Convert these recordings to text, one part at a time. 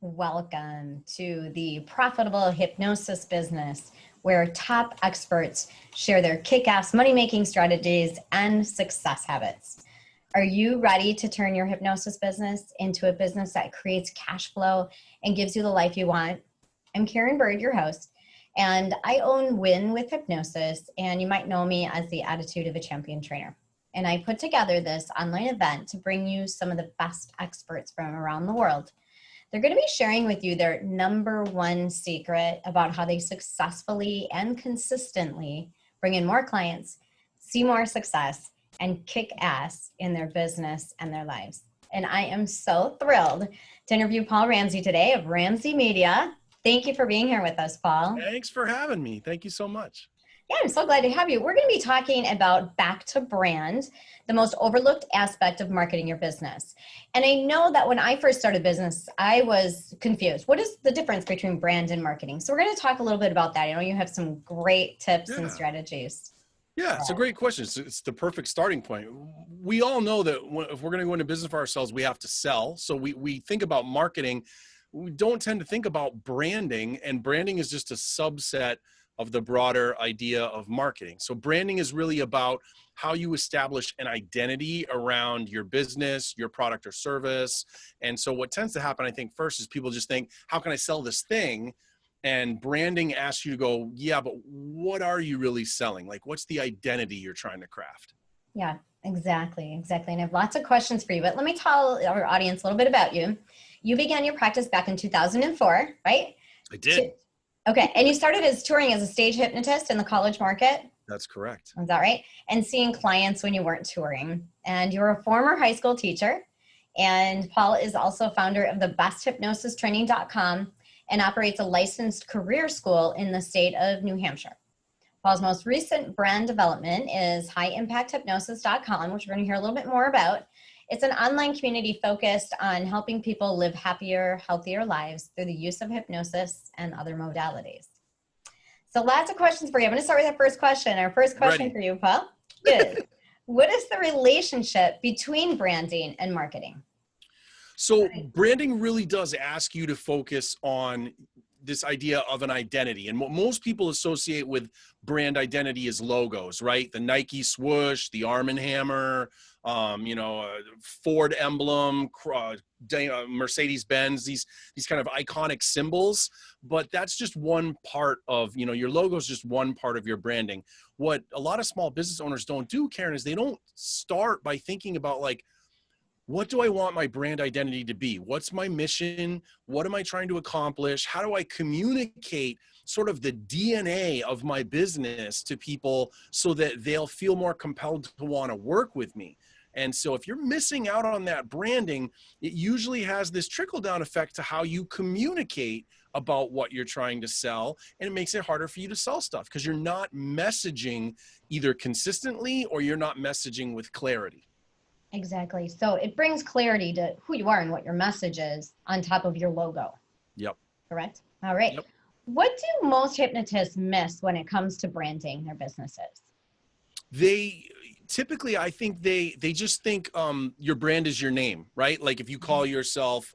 Welcome to the Profitable Hypnosis Business, where top experts share their kick-ass money-making strategies and success habits. Are you ready to turn your hypnosis business into a business that creates cash flow and gives you the life you want? I'm Karen Bird, your host, and I own Win with Hypnosis, and you might know me as the Attitude of a Champion Trainer. And I put together this online event to bring you some of the best experts from around the world. They're going to be sharing with you their number one secret about how they successfully and consistently bring in more clients, see more success, and kick ass in their business and their lives. And I am so thrilled to interview Paul Ramsay today of Ramsay Media. Thank you for being here with us, Paul. Thanks for having me. Thank you so much. Yeah, I'm so glad to have you. We're going to be talking about back to brand, the most overlooked aspect of marketing your business. And I know that when I first started business, I was confused. What is the difference between brand and marketing? So we're going to talk a little bit about that. I know you have some great tips and strategies. Yeah, it's a great question. It's the perfect starting point. We all know that if we're going to go into business for ourselves, we have to sell. So we think about marketing. We don't tend to think about branding, and branding is just a subset of the broader idea of marketing. So branding is really about how you establish an identity around your business, your product or service. And so what tends to happen, I think, first is people just think, how can I sell this thing? And branding asks you to go, yeah, but what are you really selling? Like, what's the identity you're trying to craft? Yeah, exactly. And I have lots of questions for you, but let me tell our audience a little bit about you. You began your practice back in 2004, right? I did. Okay. And you started touring as a stage hypnotist in the college market? That's correct. Is that right? And seeing clients when you weren't touring. And you're a former high school teacher. And Paul is also founder of the besthypnosistraining.com and operates a licensed career school in the state of New Hampshire. Paul's most recent brand development is highimpacthypnosis.com, which we're going to hear a little bit more about. It's an online community focused on helping people live happier, healthier lives through the use of hypnosis and other modalities. So lots of questions for you. I'm going to start with our first question. Our first question for you, Paul, is what is the relationship between branding and marketing? So branding really does ask you to focus on this idea of an identity. And what most people associate with brand identity is logos, right? The Nike swoosh, the Arm & Hammer, Ford emblem, Mercedes-Benz, these kind of iconic symbols. But that's just one part of, your logo is just one part of your branding. What a lot of small business owners don't do, Karen, is they don't start by thinking about like, what do I want my brand identity to be? What's my mission? What am I trying to accomplish? How do I communicate sort of the DNA of my business to people so that they'll feel more compelled to want to work with me? And so if you're missing out on that branding, it usually has this trickle-down effect to how you communicate about what you're trying to sell. And it makes it harder for you to sell stuff because you're not messaging either consistently or you're not messaging with clarity. Exactly. So it brings clarity to who you are and what your message is on top of your logo. Yep. Correct? All right. Yep. What do most hypnotists miss when it comes to branding their businesses? They typically, I think they just think your brand is your name, right? Like if you call yourself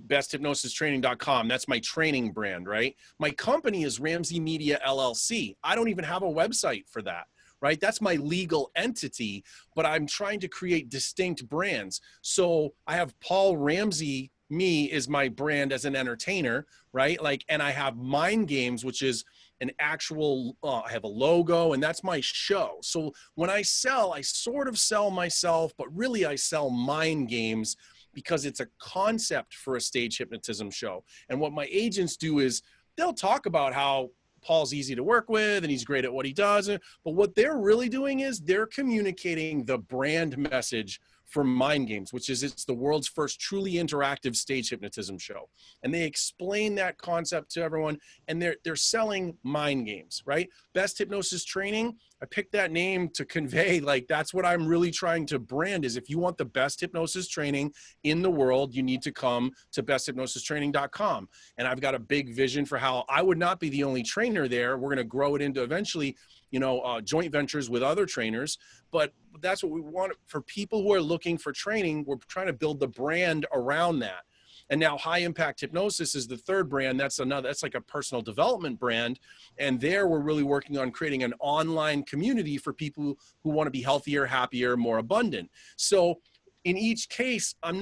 besthypnosistraining.com, that's my training brand, right? My company is Ramsay Media LLC. I don't even have a website for that. Right? That's my legal entity, but I'm trying to create distinct brands. So I have Paul Ramsay, me is my brand as an entertainer, right? Like, and I have Mind Games, which is an actual, I have a logo and that's my show. So when I sell, I sort of sell myself, but really I sell Mind Games because it's a concept for a stage hypnotism show. And what my agents do is they'll talk about how Paul's easy to work with and he's great at what he does. But what they're really doing is they're communicating the brand message for Mind Games, which is it's the world's first truly interactive stage hypnotism show. And they explain that concept to everyone and they're selling Mind Games, right? Best Hypnosis Training. I picked that name to convey, like, that's what I'm really trying to brand is if you want the best hypnosis training in the world, you need to come to besthypnosistraining.com. And I've got a big vision for how I would not be the only trainer there. We're going to grow it into eventually, joint ventures with other trainers. But that's what we want for people who are looking for training. We're trying to build the brand around that. And now High Impact Hypnosis is the third brand. That's like a personal development brand. And there we're really working on creating an online community for people who want to be healthier, happier, more abundant. So in each case, I'm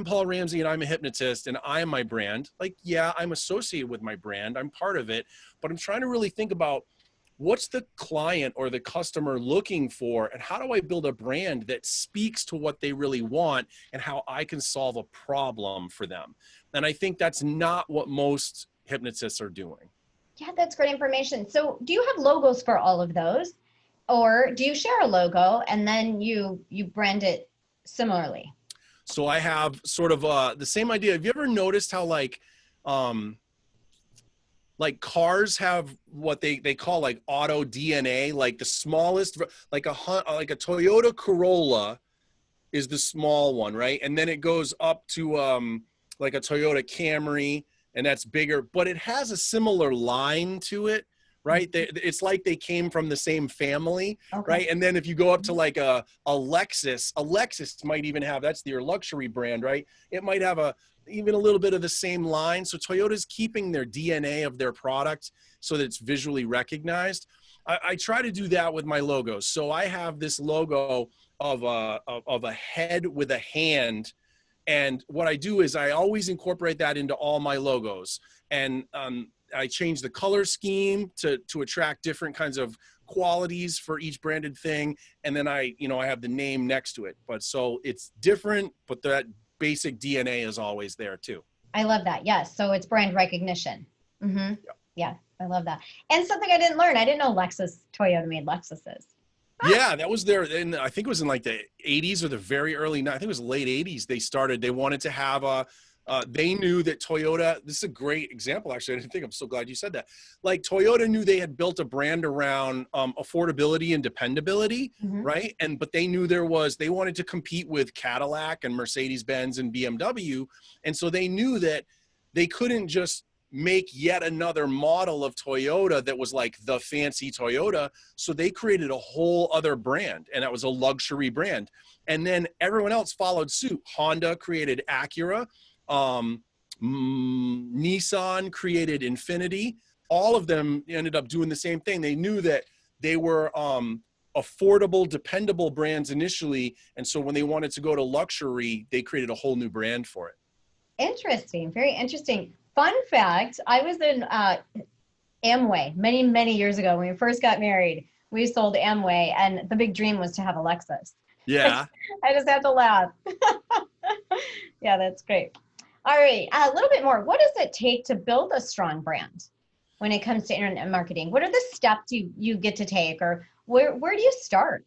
Paul Ramsay and I'm a hypnotist and I am my brand. Like, yeah, I'm associated with my brand. I'm part of it, but I'm trying to really think about what's the client or the customer looking for, and how do I build a brand that speaks to what they really want and how I can solve a problem for them. And I think that's not what most hypnotists are doing. Yeah, that's great information. So do you have logos for all of those, or do you share a logo and then you brand it similarly? So I have sort of the same idea. Have you ever noticed how like cars have what they call like auto DNA, like the smallest, like a Toyota Corolla is the small one, right? And then it goes up to like a Toyota Camry, and that's bigger, but it has a similar line to it, right? It's like they came from the same family, okay, right? And then if you go up to like a Lexus might even have, that's their luxury brand, right? It might have even a little bit of the same line. So Toyota's keeping their DNA of their product so that it's visually recognized. I try to do that with my logos. So I have this logo of a head with a hand. And what I do is I always incorporate that into all my logos. And I change the color scheme to attract different kinds of qualities for each branded thing. And then I have the name next to it. But so it's different, but that basic DNA is always there too. I love that. Yes. So it's brand recognition. Mm-hmm. Yeah, I love that. And something I didn't learn, I didn't know Toyota made Lexuses. Yeah, that was there. And I think it was in like the 80s or the very early, I think it was late 80s. They wanted to have they knew that Toyota, this is a great example, actually. I didn't think, I'm so glad you said that. Like Toyota knew they had built a brand around affordability and dependability, mm-hmm, right? But they knew they wanted to compete with Cadillac and Mercedes-Benz and BMW. And so they knew that they couldn't just make yet another model of Toyota that was like the fancy Toyota. So they created a whole other brand, and that was a luxury brand. And then everyone else followed suit. Honda created Acura. Nissan created Infinity. All of them ended up doing the same thing. They knew that they were affordable, dependable brands initially. And so when they wanted to go to luxury, they created a whole new brand for it. Interesting. Very interesting. Fun fact, I was in Amway many, many years ago when we first got married. We sold Amway, and the big dream was to have a Lexus. Yeah. I just had to laugh. Yeah, that's great. All right, a little bit more. What does it take to build a strong brand when it comes to internet marketing? What are the steps you get to take, or where do you start?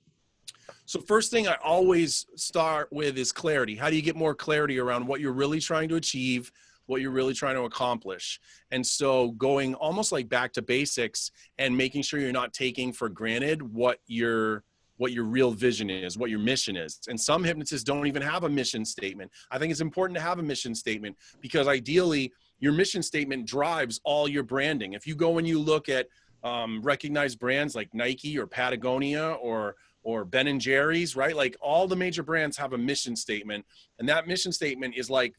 So first thing I always start with is clarity. How do you get more clarity around what you're really trying to achieve, what you're really trying to accomplish? And so going almost like back to basics and making sure you're not taking for granted what your real vision is, what your mission is. And some hypnotists don't even have a mission statement. I think it's important to have a mission statement because ideally your mission statement drives all your branding. If you go and you look at recognized brands like Nike or Patagonia or Ben and Jerry's, right? Like all the major brands have a mission statement, and that mission statement is like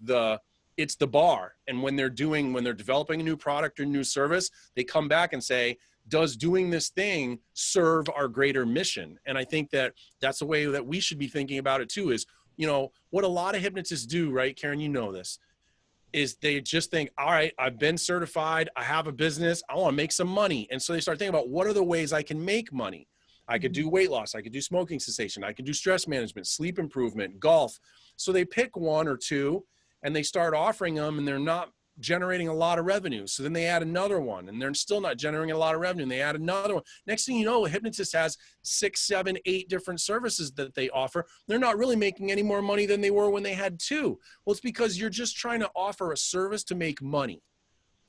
it's the bar. And when they're developing a new product or new service, they come back and say, does doing this thing serve our greater mission? And I think that that's the way that we should be thinking about it too, is, what a lot of hypnotists do, right? Karen, you know this, is they just think, all right, I've been certified, I have a business, I want to make some money. And so they start thinking about what are the ways I can make money? I could do weight loss, I could do smoking cessation, I could do stress management, sleep improvement, golf. So they pick one or two and they start offering them, and they're not generating a lot of revenue. So then they add another one, and they're still not generating a lot of revenue, and they add another one. Next thing you know, a hypnotist has 6, 7, 8 different services that they offer. They're not really making any more money than they were when they had 2. Well, it's because you're just trying to offer a service to make money.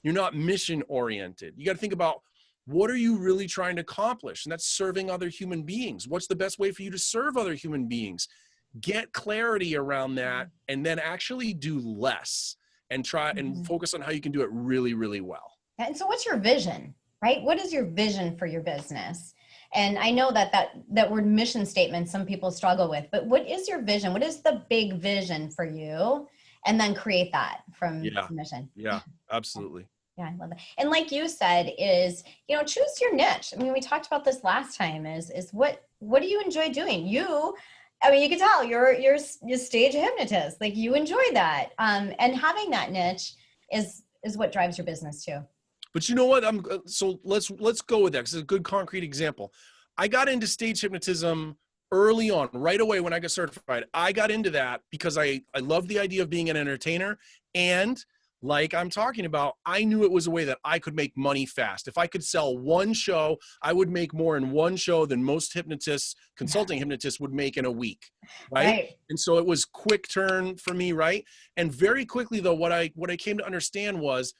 You're not mission oriented. You got to think about, what are you really trying to accomplish? And that's serving other human beings. What's the best way for you to serve other human beings? Get clarity around that, and then actually do less and try and focus on how you can do it really, really well. And so what's your vision, right? What is your vision for your business? And I know that word mission statement, some people struggle with, but what is your vision? What is the big vision for you? and then create that from Yeah. mission. Yeah, absolutely. Yeah, I love that. And like you said, is, choose your niche. I mean, we talked about this last time, is what do you enjoy doing? I mean, you can tell you're stage hypnotist. Like, you enjoy that. And having that niche is what drives your business too. But you know what? So let's go with that, because it's a good concrete example. I got into stage hypnotism early on, right away when I got certified. I got into that because I love the idea of being an entertainer, and like I'm talking about, I knew it was a way that I could make money fast. If I could sell one show, I would make more in one show than most hypnotists, consulting hypnotists, would make in a week, right? And so it was quick turn for me, right? And very quickly though, what I came to understand was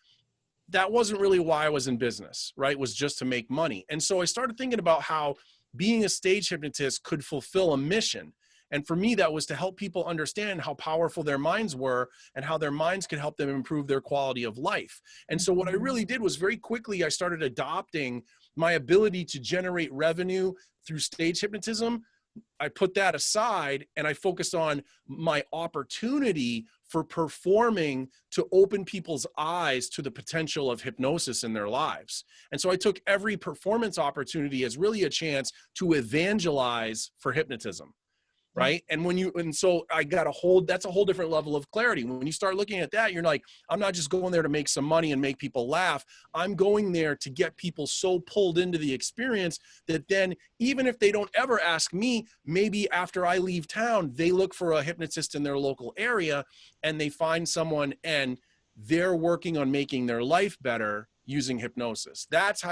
that wasn't really why I was in business, right? It was just to make money. And so I started thinking about how being a stage hypnotist could fulfill a mission. And for me, that was to help people understand how powerful their minds were and how their minds could help them improve their quality of life. And so what I really did was, very quickly, I started adopting my ability to generate revenue through stage hypnotism. I put that aside and I focused on my opportunity for performing to open people's eyes to the potential of hypnosis in their lives. And so I took every performance opportunity as really a chance to evangelize for hypnotism. Right. And so I got that's a whole different level of clarity. When you start looking at that, you're like, I'm not just going there to make some money and make people laugh. I'm going there to get people so pulled into the experience that then, even if they don't ever ask me, maybe after I leave town, they look for a hypnotist in their local area and they find someone and they're working on making their life better using hypnosis. That's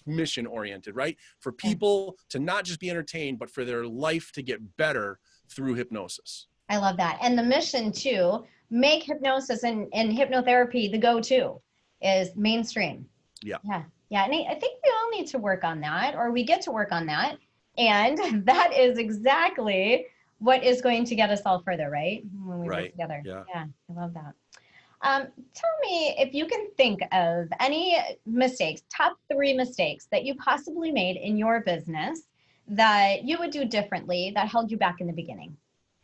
mission oriented, right? For people to not just be entertained, but for their life to get better through hypnosis. I love that. And the mission too, make hypnosis and hypnotherapy the go-to, is mainstream. Yeah. Yeah. Yeah. And I think we all need to work on that, or we get to work on that. And that is exactly what is going to get us all further, right? When we work together. Yeah. I love that. Tell me if you can think of any mistakes, top 3 mistakes that you possibly made in your business that you would do differently that held you back in the beginning.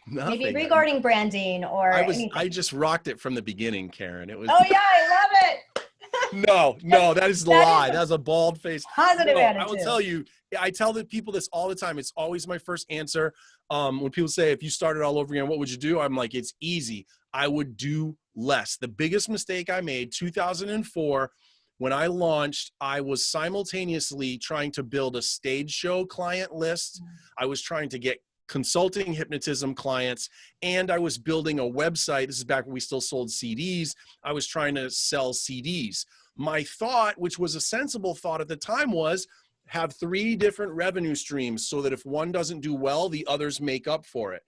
Nothing. Maybe regarding branding or anything. I just rocked it from the beginning, Karen. It was. Oh yeah, I love it. No, that is the lie. That's a bald face. Positive attitude. I will tell you, I tell the people this all the time. It's always my first answer. When people say, if you started all over again, what would you do? I'm like, it's easy. I would do less. The biggest mistake I made, 2004, when I launched, I was simultaneously trying to build a stage show client list. I was trying to get consulting hypnotism clients, and I was building a website. This is back when we still sold CDs. I was trying to sell CDs. My thought, which was a sensible thought at the time, was have 3 different revenue streams so that if one doesn't do well, the others make up for it.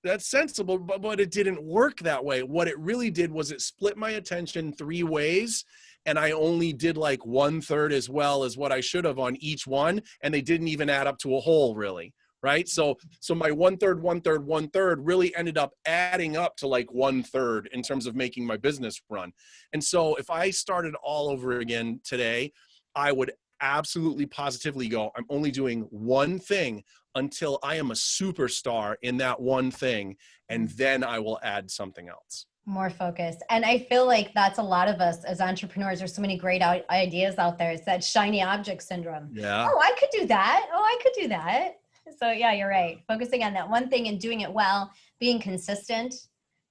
That's sensible, but it didn't work that way. What it really did was it split my attention 3 ways, and I only did like 1/3 as well as what I should have on each one, and they didn't even add up to a whole, really, right? So my 1/3, 1/3, 1/3 really ended up adding up to like 1/3 in terms of making my business run. And so if I started all over again today, I would absolutely positively go, I'm only doing one thing until I am a superstar in that one thing, and then I will add something else. More focus. And I feel like that's a lot of us as entrepreneurs. There's so many great ideas out there. It's that shiny object syndrome. Yeah. Oh, I could do that. Oh, I could do that. So yeah, you're right. Focusing on that one thing and doing it well, being consistent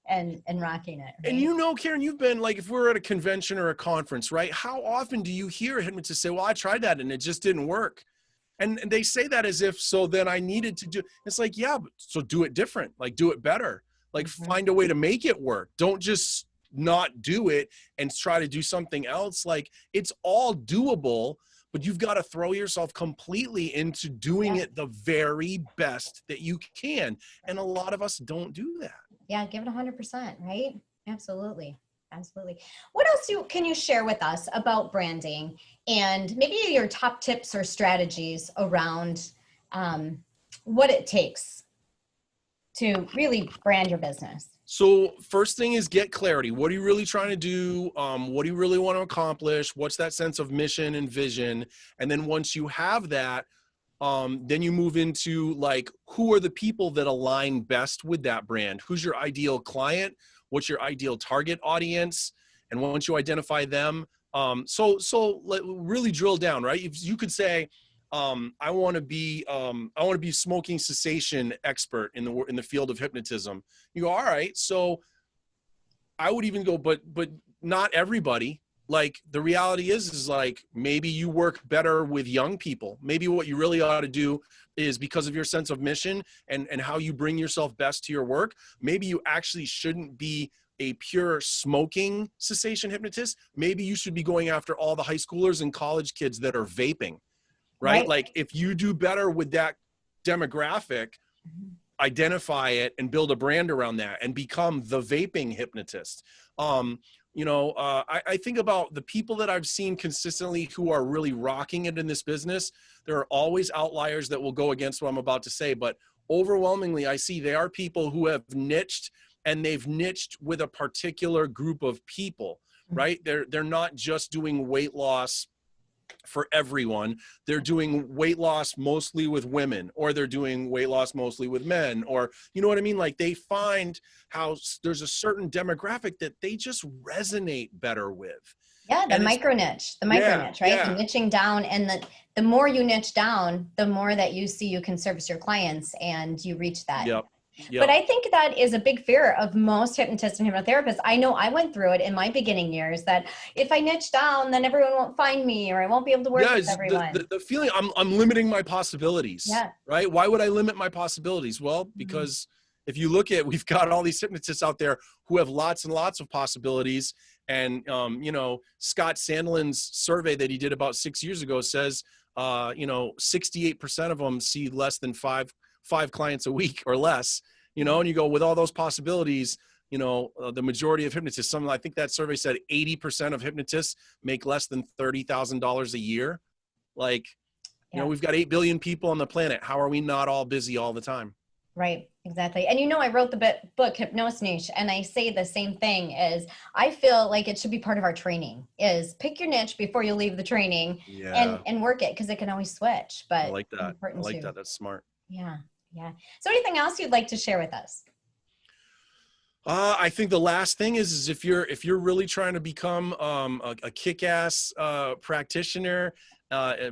and rocking it. Right? And you know, Karen, you've been like, if we're at a convention or a conference, right? How often do you hear a hypnotist say, well, I tried that and it just didn't work? And they say that as if, so then I needed to do, it's like, yeah, so do it different, like do it better, like find a way to make it work. Don't just not do it and try to do something else. Like, it's all doable, but you've got to throw yourself completely into doing it the very best that you can. And a lot of us don't do that. Yeah, give it 100%, right? Absolutely. Absolutely. What else can you share with us about branding and maybe your top tips or strategies around what it takes to really brand your business? So first thing is get clarity. What are you really trying to do? What do you really want to accomplish? What's that sense of mission and vision? And then once you have that, then you move into like, who are the people that align best with that brand? Who's your ideal client? what's your ideal target audience. And once you identify them, really drill down, right? If you could say, I want to be smoking cessation expert in the field of hypnotism. You go, all right. So I would even go, but not everybody. Like the reality is like, maybe you work better with young people. Maybe what you really ought to do is, because of your sense of mission and how you bring yourself best to your work, maybe you actually shouldn't be a pure smoking cessation hypnotist. Maybe you should be going after all the high schoolers and college kids that are vaping, right? Like if you do better with that demographic, identify it and build a brand around that and become the vaping hypnotist. I think about the people that I've seen consistently who are really rocking it in this business. There are always outliers that will go against what I'm about to say, but overwhelmingly I see they are people who have niched, and they've niched with a particular group of people, right? They're not just doing weight loss for everyone. They're doing weight loss mostly with women, or they're doing weight loss mostly with men, or, you know what I mean? Like they find how there's a certain demographic that they just resonate better with. Yeah, the micro niche, right? Yeah. The niching down, and the more you niche down, the more that you see you can service your clients and you reach that. Yep. But I think that is a big fear of most hypnotists and hypnotherapists. I know I went through it in my beginning years, that if I niche down, then everyone won't find me, or I won't be able to work with everyone. The feeling I'm limiting my possibilities, right? Why would I limit my possibilities? Well, because if you look at, we've got all these hypnotists out there who have lots and lots of possibilities. And, Scott Sandlin's survey that he did about 6 years ago says, 68% of them see less than five clients a week or less, and you go, with all those possibilities, the majority of hypnotists, I think that survey said 80% of hypnotists make less than $30,000 a year. Like, we've got 8 billion people on the planet. How are we not all busy all the time? Right. Exactly. And I wrote the book Hypnosis Niche, and I say the same thing. Is I feel like it should be part of our training, is pick your niche before you leave the training and work it, because it can always switch. But I like that. That. That's smart. Yeah. Yeah. So anything else you'd like to share with us? I think the last thing is if you're really trying to become a kick-ass practitioner,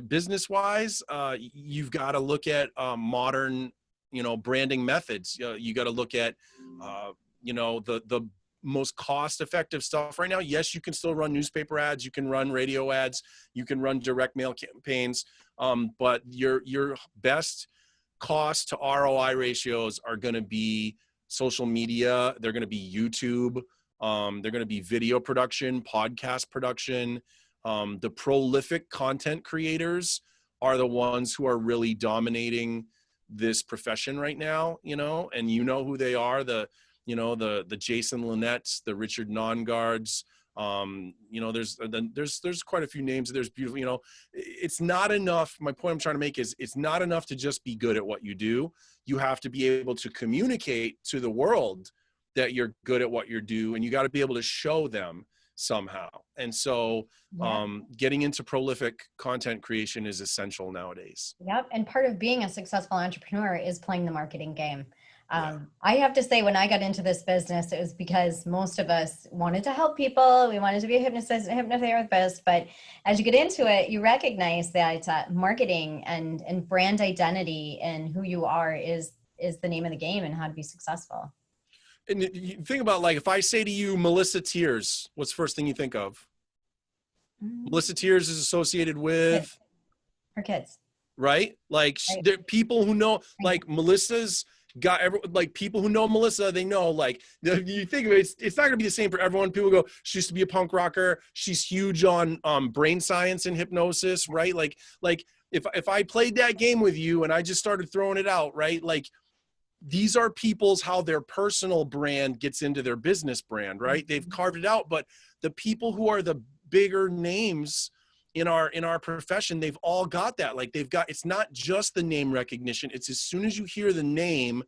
business-wise, you've got to look at modern branding methods. You got to look at, the most cost-effective stuff right now. Yes, you can still run newspaper ads. You can run radio ads. You can run direct mail campaigns. But your best cost to ROI ratios are going to be social media. They're going to be YouTube. They're going to be video production, podcast production. The prolific content creators are the ones who are really dominating this profession right now, and who they are, the Jason Linnett's, the Richard Nongards. There's quite a few names. There's beautiful, it's not enough. My point I'm trying to make is it's not enough to just be good at what you do. You have to be able to communicate to the world that you're good at what you do, and you got to be able to show them somehow. And so getting into prolific content creation is essential nowadays. Yep. And part of being a successful entrepreneur is playing the marketing game. I have to say, when I got into this business, it was because most of us wanted to help people. We wanted to be a hypnotist, a hypnotherapist. But as you get into it, you recognize that marketing and brand identity and who you are is the name of the game, and how to be successful. And you think about, like, if I say to you, Melissa Tears, what's the first thing you think of? Melissa Tears is associated with her kids, right? Like there are people who know, like Melissa's got people who know Melissa, they know, like, you think of it, it's not gonna be the same for everyone. People go, she used to be a punk rocker. She's huge on brain science and hypnosis, right? Like if I played that game with you and I just started throwing it out, right? Like, these are people's, how their personal brand gets into their business brand, right? They've carved it out, but the people who are the bigger names in our profession, they've all got that. Like, it's not just the name recognition. It's as soon as you hear the name,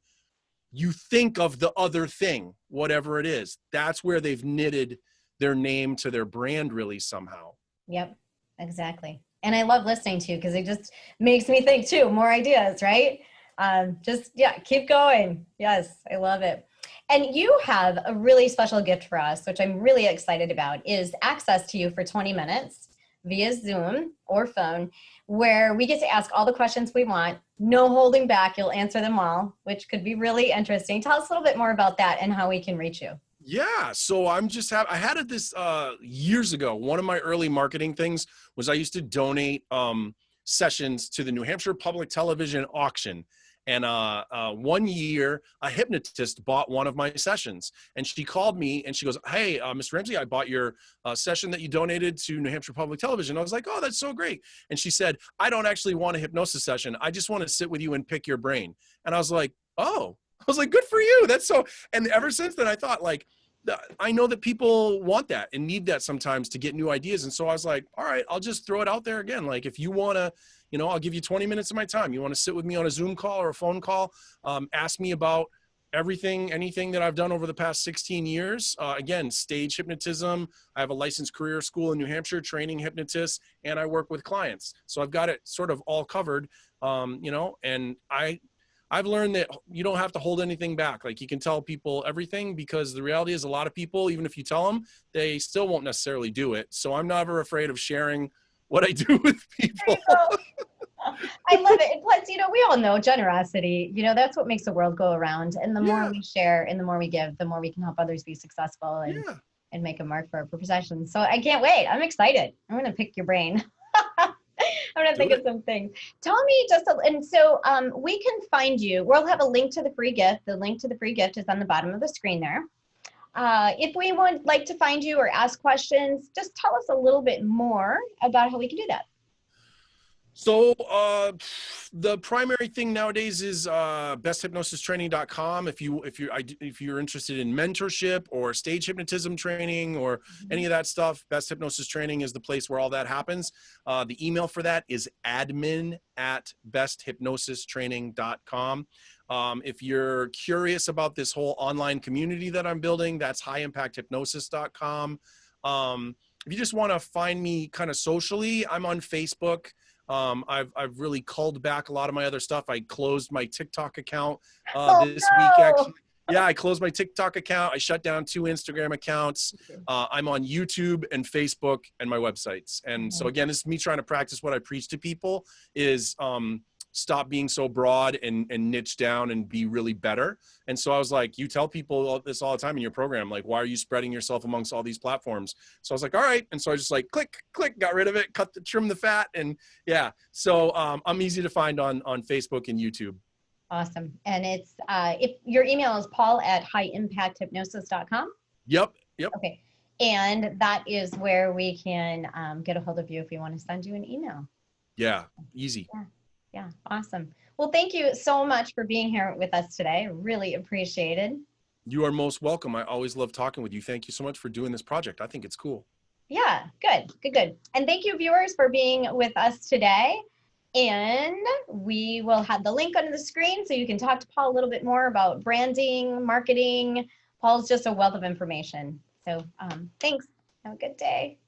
you think of the other thing, whatever it is. That's where they've knitted their name to their brand really somehow. Yep, exactly. And I love listening to you, because it just makes me think too, more ideas, right? Keep going. Yes, I love it. And you have a really special gift for us, which I'm really excited about, is access to you for 20 minutes via Zoom or phone, where we get to ask all the questions we want, no holding back. You'll answer them all, which could be really interesting. Tell us a little bit more about that and how we can reach you. Yeah, so I had it this years ago. One of my early marketing things was I used to donate sessions to the New Hampshire Public Television auction. And 1 year, a hypnotist bought one of my sessions, and she called me and she goes, "Hey, Mr. Ramsay, I bought your session that you donated to New Hampshire Public Television." I was like, "Oh, that's so great." And she said, "I don't actually want a hypnosis session. I just want to sit with you and pick your brain." And I was like, "Oh." I was like, "Good for you. That's so," and ever since then I thought, like, I know that people want that and need that sometimes to get new ideas. And so I was like, all right, I'll just throw it out there again. Like, if you want to, I'll give you 20 minutes of my time. You want to sit with me on a Zoom call or a phone call, ask me about anything that I've done over the past 16 years. Again, stage hypnotism. I have a licensed career school in New Hampshire, training hypnotists, and I work with clients. So I've got it sort of all covered, and I've learned that you don't have to hold anything back. Like, you can tell people everything, because the reality is a lot of people, even if you tell them, they still won't necessarily do it. So I'm never afraid of sharing what I do with people. I love it. And plus, we all know generosity, that's what makes the world go around. And the more Yeah. we share and the more we give, the more we can help others be successful and make a mark for our profession. So I can't wait. I'm excited. I'm going to pick your brain. I'm going to think of some things. Tell me we can find you. We'll have a link to the free gift. The link to the free gift is on the bottom of the screen there. If we would like to find you or ask questions, just tell us a little bit more about how we can do that. So the primary thing nowadays is besthypnosistraining.com. If you're interested in mentorship or stage hypnotism training or any of that stuff, Best Hypnosis Training is the place where all that happens. The email for that is admin@besthypnosistraining.com. If you're curious about this whole online community that I'm building, that's highimpacthypnosis.com. If you just want to find me kind of socially, I'm on Facebook. I've really culled back a lot of my other stuff. I closed my TikTok account week, actually. Yeah, I closed my TikTok account. I shut down 2 Instagram accounts. I'm on YouTube and Facebook and my websites. And so again, this is me trying to practice what I preach to people is stop being so broad and niche down and be really better. And so I was like, you tell people this all the time in your program, like, why are you spreading yourself amongst all these platforms? So I was like, all right. And so I just like, click, got rid of it, trim the fat. And yeah, so I'm easy to find on Facebook and YouTube. Awesome. And it's, if your email is paul@highimpacthypnosis.com. Yep. Okay. And that is where we can get a hold of you if we want to send you an email. Yeah. Easy. Yeah. Awesome. Well, thank you so much for being here with us today. Really appreciated. You are most welcome. I always love talking with you. Thank you so much for doing this project. I think it's cool. Yeah. Good. And thank you, viewers, for being with us today. And we will have the link under the screen so you can talk to Paul a little bit more about branding, marketing. Paul's just a wealth of information. So thanks. Have a good day.